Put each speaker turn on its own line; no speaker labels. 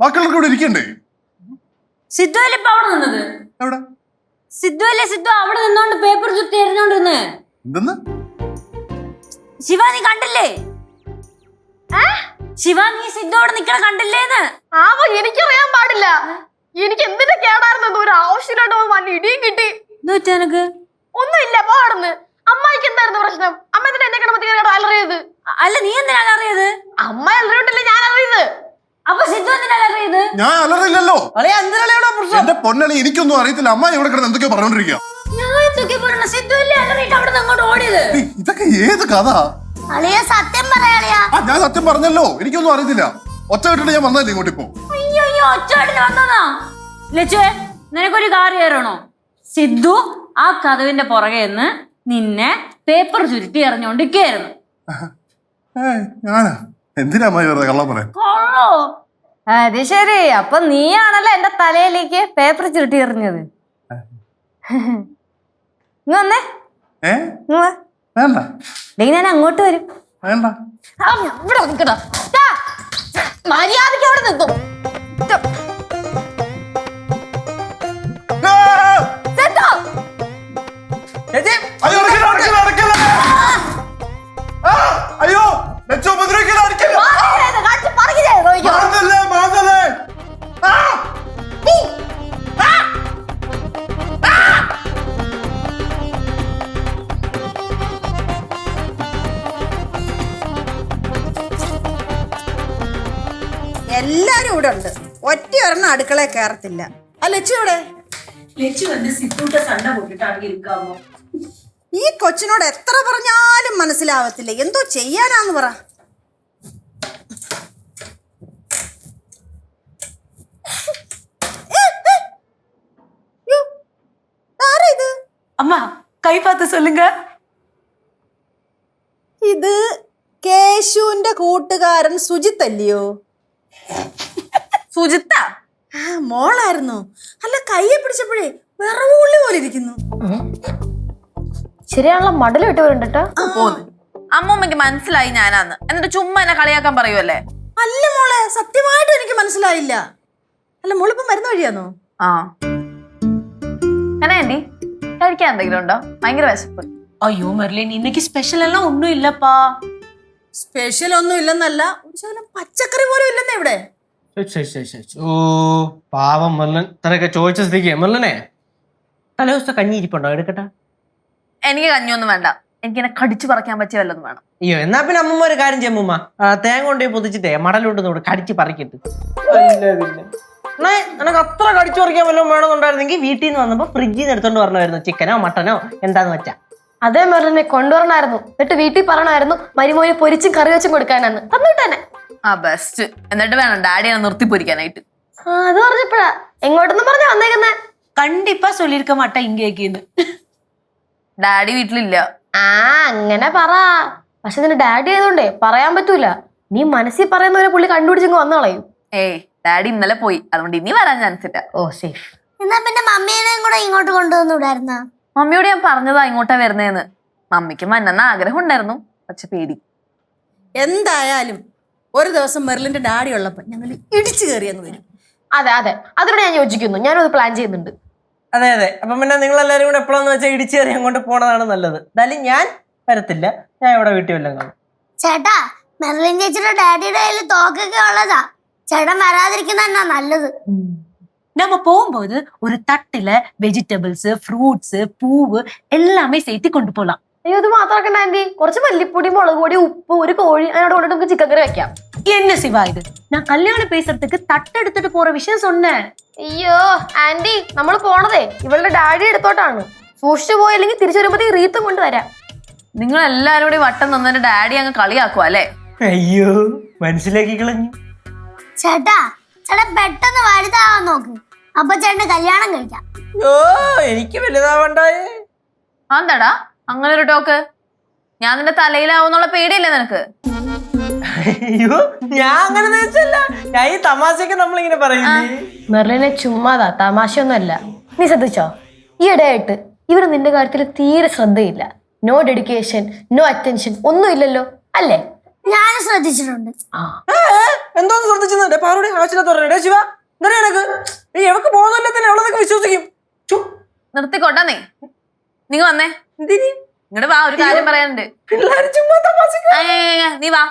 ബാക്കിയുള്ളവർക്ക് ഇവിടെ ഇരിക്കണ്ടേ?
സിദ്ധു അല്ലേ ഇപ്പൊ അവിടെ നിന്നത്?
എവിടെ?
സിദ്ധു അല്ലേ സിദ്ധു അവിടെ നിന്നോണ്ട് പേപ്പർ ചുറ്റി എറിഞ്ഞോണ്ടിരുന്ന്.
എന്തെന്ന്?
ശിവ നീ കണ്ടില്ലേ? ശിവ നീ സിദ്ധു അവിടെ നിക്കണ കണ്ടില്ലേന്ന്?
എനിക്കറിയാൻ പാടില്ല. എനിക്ക് എന്തിന്റെ കേടായിരുന്നു? ഒരു ആവശ്യമില്ലാണ്ട് വല്ല ഇടിയും കിട്ടി.
എനക്ക്
ഒന്നുമില്ല, പോടന്ന്. അമ്മായിക്ക് എന്തായിരുന്നു പ്രശ്നം? അമ്മ എന്തിനാ എന്നെ കിടമ്പത്തി അലറിയത്?
അല്ല നീ എന്തിനാ അലറിയത്?
അമ്മ അലറിയിട്ടല്ലേ ഞാൻ അലറിയത്.
അപ്പൊ സിദ്ധു എന്തിനാ അലറിയത്?
ഞാൻ അലറില്ലല്ലോ. എന്റെ പൊന്നളി, എനിക്കൊന്നും അറിയത്തില്ല. അമ്മ ഇവിടെ കിടന്ന് എന്തൊക്കെയോ പറഞ്ഞോണ്ടിരിക്കുക.
ഞാൻ എന്തൊക്കെ പറയണ? സിദ്ധു അല്ലേ അലറിയിട്ട് അവിടെ അങ്ങോട്ട് ഓടിയത്?
ഇതൊക്കെ ഏത് കഥ?
സത്യം പറയാ.
ഞാൻ സത്യം പറഞ്ഞല്ലോ, എനിക്കൊന്നും അറിയത്തില്ല. ഒറ്റ വിട്ടിട്ട് ഞാൻ വന്നല്ലേ ഇങ്ങോട്ട് ഇപ്പോ.
അയ്യോ ഒച്ചയായിട്ട് വന്നതാ. ലച്ചുവേ നിനക്കൊരു കാര്യം അറിയണോ? സിദ്ധു ആ കഥവിന്റെ പുറകെ നിന്ന് നിന്നെ പേപ്പർ ചുരുട്ടി എറിഞ്ഞോണ്ടിരിക്കുകയായിരുന്നു.
ഞാനാ? എന്തിനാ അമ്മ വെറുതെ കള്ളം പറയാൻ?
കൊള്ളോ.
അത് ശരി, അപ്പൊ നീയാണല്ലോ എന്റെ തലയിലേക്ക് പേപ്പർ ചുരുട്ടി എറിഞ്ഞത്. നീ വന്നേ.
വേണ്ട,
ഞാൻ അങ്ങോട്ട് വരും.
വേണ്ട,
ഇവിടെ നിൽക്കട്ടോ. മര്യാദയ്ക്ക് അവിടെ നിൽക്കും.
അയ്യോ
എല്ലാരും ഇവിടെ ഉണ്ട്. ഒറ്റ ഒരെണ്ണം അടുക്കളയിൽ കയറത്തില്ല. ആ ലച്ചു ഇവിടെ.
ലച്ചു വന്ന് സിദ്ധുവിന്റെ സണ്ട കൊണ്ടിട്ടാണ് ഇരിക്കാമോ?
ഈ കൊച്ചിനോട് എത്ര പറഞ്ഞാലും മനസ്സിലാവത്തില്ല. എന്തോ ചെയ്യാനാന്ന് പറ. ആരാ ഇത്?
അമ്മ കൈ പാത്ത് സൊല്ലുങ്ക.
ഇത് കേശുവിന്റെ കൂട്ടുകാരൻ സുജിത്ത് അല്ലയോ?
സുജിത്ത
മോളായിരുന്നു. അല്ല, കയ്യെ പിടിച്ചപ്പോഴേ വിറവുള്ളി പോലെ ഇരിക്കുന്നു.
ശരിയാണല്ലോ, മടൽ വിട്ട് വരുന്നുണ്ട്.
അമ്മൂമ്മക്ക് മനസ്സിലായി ഞാനാന്ന്, എന്നിട്ട് ചുമ്മാ എന്നെ കളിയാക്കാൻ പറയുമല്ലേ?
അല്ല മോളെ, സത്യമായിട്ടും എനിക്ക് മനസ്സിലായില്ല. അല്ല, മോളിപ്പോ മരുന്ന് വഴിയാന്നോ?
ആ ആന്റി കഴിക്കാൻ എന്തെങ്കിലും ഉണ്ടോ? ഭയങ്കര വിശപ്പ്.
അയ്യോ മെർലിൻ, ഇന്നേക്ക് സ്പെഷ്യൽ എല്ലാം ഒന്നും ഇല്ലപ്പാ.
സ്പെഷ്യൽ ഒന്നും ഇല്ലെന്നല്ല, ഒരു ശകലം പച്ചക്കറി പോലും ഇല്ലെന്നേ ഇവിടെ.
ഓ പാവം മെർലൻ, ഇത്രയൊക്കെ ചോദിച്ച സ്ഥിതിക്ക് മെർലനെ തലേ ദിവസത്തെ കഞ്ഞി ഇരിപ്പുണ്ടോ? എടുക്കട്ടെ.
എനിക്ക് കഞ്ഞിയൊന്നും വേണ്ട, എനിക്കിങ്ങനെ കടിച്ചു പറിക്കാൻ പറ്റിയ വല്ലതും വേണം.
അയ്യോ, എന്നാ പിന്നെ അമ്മൂമ്മ ഒരു കാര്യം ചെയ്യും. അമ്മൂമ്മ തേങ്ങ കൊണ്ടുപോയി പൊതിച്ചിട്ടേ മടലോട്ട് കടിച്ച് പറിക്കിട്ട്. നിനക്ക് അത്ര കടിച്ചു പറിക്കാൻ വല്ലതും വേണമെന്നുണ്ടായിരുന്നെങ്കിൽ വീട്ടിൽ നിന്ന് വന്നപ്പോ ഫ്രിഡ്ജിൽ നിന്ന് എടുത്തോണ്ട് പറഞ്ഞായിരുന്നു ചിക്കനോ മട്ടനോ എന്താന്ന് വെച്ചാ.
അതേ മെറിനെ കൊണ്ടുവരണമായിരുന്നു. എന്നിട്ട് വീട്ടിൽ പറയണമായിരുന്നു മരുമോനെ പൊരിച്ചും കറി വെച്ചും കൊടുക്കാനാന്ന്. തന്നിട്ടന്നെ.
ആ ബെസ്റ്റ്. എന്നിട്ട് വേണം ഡാഡിയെ നിർത്തി പൊരിക്കാനായിട്ട്.
അത് പറഞ്ഞപ്പോഴാ എങ്ങോട്ടൊന്നും പറഞ്ഞ വന്നേക്കുന്നേ.
കണ്ടിപ്പാ ചൊല്ലിയിരിക്ക മാട്ട ഇങ്ങേക്കിന്ന്.
ഡാഡി വീട്ടിലില്ല.
അങ്ങനെ പറ. പക്ഷെ നിന്റെ ഡാഡി ആയതുകൊണ്ടേ പറയാൻ പറ്റൂല. നീ മനസ്സിൽ പറയുന്നവരെ പുള്ളി കണ്ടുപിടിച്ചെങ്കിൽ വന്നു കളയും.
ഏയ് ഡാഡി ഇന്നലെ പോയി, അതുകൊണ്ട് ഇനി വരാൻ ചാൻസ് ഇല്ല.
ഓ സേഫ്.
എന്നാ പിന്നെ മമ്മീനെയും കൂടെ ഇങ്ങോട്ട് കൊണ്ടുവന്നുകൂടായിരുന്ന?
മമ്മിയോട് ഞാൻ പറഞ്ഞതാ ഇങ്ങോട്ടാ വരുന്നേന്ന്. മമ്മിക്ക് മന്നെന്ന ആഗ്രഹം ഉണ്ടായിരുന്നു, പക്ഷെ പേടി.
എന്തായാലും ഒരു ദിവസം മെർലിന്റെ ഡാഡി ഉള്ളപ്പോ ഞങ്ങൾ ഇടിച്ചു കയറിയെന്ന് വരും.
അതെ അതെ, അതിനോട് ഞാൻ യോജിക്കുന്നു. ഞാനത് പ്ലാൻ ചെയ്യുന്നുണ്ട്.
അതെ അതെ, അപ്പൊ പിന്നെ നിങ്ങൾ എല്ലാവരും കൂടെ എപ്പോഴാന്ന് വെച്ചാൽ ഇടിച്ചു കയറി അങ്ങോട്ട് പോണതാണ് നല്ലത്. എന്തായാലും ഞാൻ വരത്തില്ല, ഞാൻ ഇവിടെ വീട്ടിൽ വല്ലതും കാണും.
ചേട്ടാ, മെർലിൻ ചേച്ചിയുടെ ഡാഡിയുടെ കയ്യിൽ തോക്കൊക്കെ ഉള്ളതാ. ചേട്ടൻ വരാതിരിക്കുന്ന നല്ലത്.
நம்ம போகும்போது ஒரு தட்டுல வெஜிடபிள்ஸ் ஃப்ரூட்ஸ் பூவு எல்லாமே சேர்த்து கொண்டு போலாம்.
അയ്യോ, ഇത് മാത്രമാക്കണ്ട ആന്റി. കുറച്ച് മല്ലിപ്പൊടി, മുളക് പൊടി, ഉപ്പ്, ഒരു കോഴി അതിനോട് കൊണ്ടിട്ട് നമുക്ക് ചിക്കൻ കറി വെക്കാം.
என்ன சிவா இது? நான் கல்யாணம் பேசுறதுக்கு தட்டு எடுத்துட்டு போற விஷயம் சொன்னேன்.
അയ്യോ ആന്റി, നമ്മൾ പോണതേ ഇവളുടെ ഡാഡി എടുത്തോട്ടാണ്. സൂക്ഷിച്ചു പോയില്ലെങ്കിൽ തിരിച്ചു വരുമ്പോഴത്തേക്ക് റീത്തും കൊണ്ടുവരാം.
നിങ്ങൾ എല്ലാരും കൂടി വട്ടം തന്നിട്ട് ഡാഡി അങ്ങ് കളിയാക്കുവാ അല്ലേ?
അയ്യോ, മനസ്സിലാക്കി കളഞ്ഞു.
ചേട്ടാ, ചേട്ടാ പെട്ടെന്ന് വലുതാവാൻ നോക്ക്. അപ്പൊ ചേട്ടന് കല്യാണം കഴിക്കാം.
ഓ, എനിക്ക് വലുതാവണ്ടായേ.
എന്താടാ അങ്ങനെ ഒരു ടോക്ക്? ഞാൻ നിന്റെ തലയിലാവുന്നുള്ള പേടിയല്ലേ നിനക്ക്?
അയ്യോ, ഞാൻ അങ്ങനെ വെച്ചല്ല, ഞാൻ ഈ തമാശക്ക് നമ്മളിങ്ങനെ പറയുന്നേ.
മെർലിനെ ചുമ്മാതാ, തമാശയൊന്നുമല്ല. നീ ശ്രദ്ധിച്ചോ, ഈ ഇടയായിട്ട് ഇവര് നിന്റെ കാര്യത്തിൽ തീരെ ശ്രദ്ധയില്ല. നോ ഡെഡിക്കേഷൻ, നോ അറ്റൻഷൻ, ഒന്നും ഇല്ലല്ലോ അല്ലേ?
ഞാൻ ശ്രദ്ധിച്ചിട്ടുണ്ട്.
എന്തോന്ന് ശ്രദ്ധിച്ചത്? അല്ലെ പാറോടെ ആവശ്യമില്ലാത്ത പറയണേ ശിവ എന്താ എനക്ക് എവക്ക് പോകുന്നില്ല തന്നെ അവളതൊക്കെ വിശ്വസിക്കും
നിർത്തിക്കോട്ടെ നീ വന്നേ
എന്തിന്
ഇങ്ങോട്ട് വാ ഒരു കാര്യം പറയാനുണ്ട്
പിള്ളേര് ചുമ്മാ തമാശക്ക്
നീ വാ